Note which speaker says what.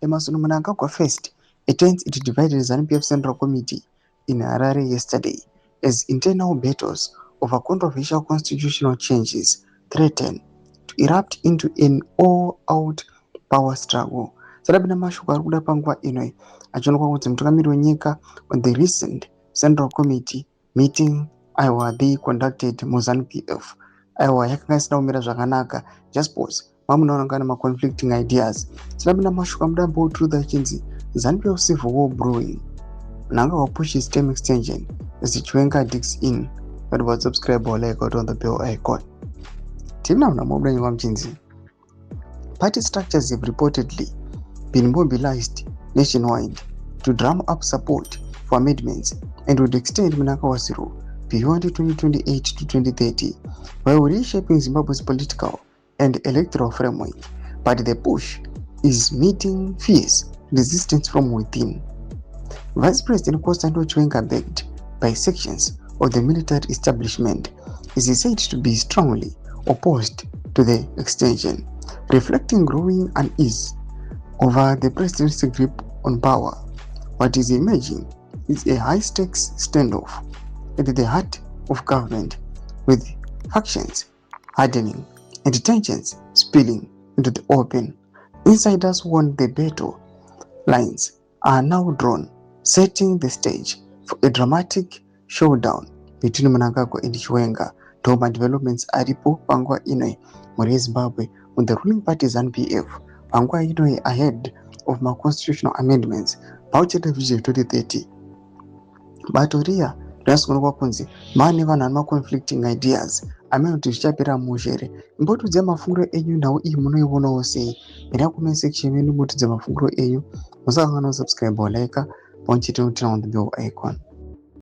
Speaker 1: Emerson Mnangagwa first attempts it divided ZANU-PF Central Committee in Harare yesterday as internal battles over controversial constitutional changes threaten to erupt into an all-out power struggle. Sadabina mashoko ari kuda panguva ino achionekwa kuti mutungamiri wenyika on the recent Central Committee meeting aiwa they conducted muZANU-PF. Aiwa yakanga isina kumira zvakanaka. Just pause. Mamunaona kana ma-conflicting ideas. Sadabina mashoko amudambo truth achinzi ZANU-PF civil war brewing. Mnangagwa push his term extension as the Chiwenga digs in. But about subscribe or like out on the bell icon. Team now Mobile Mchinzi. Party structures have reportedly been mobilized nationwide to drum up support for amendments and would extend Mnangagwa's rule beyond 2028 to 2030 while reshaping Zimbabwe's political and electoral framework. But the push is meeting fierce resistance from within. Vice President Constantine Chiwenga, backed by sections of the military establishment, is said to be strongly opposed to the extension, reflecting growing unease over the presidency's grip on power. What is emerging is a high-stakes standoff at the heart of government, with factions hardening and tensions spilling into the open. Insiders warn the battle lines are now drawn, setting the stage for a dramatic showdown between Mnangagwa and Chiwenga. Toma developments aripo panguva ino muri Zimbabwe with the ruling party ZANU-PF panguva ino ahead of my constitutional amendments Baucheta Vision 2030. Batoria rasikunokwa kunzi mane vanhu vane ma-conflicting ideas amene kuti zvichapera mushere. Imbotudza mafungiro enyu nawo iyi munoionawo sei? Enda comment section yenu mutudze mafungiro enyu. Musakangana subscribe or like. Ponchete on the bell icon.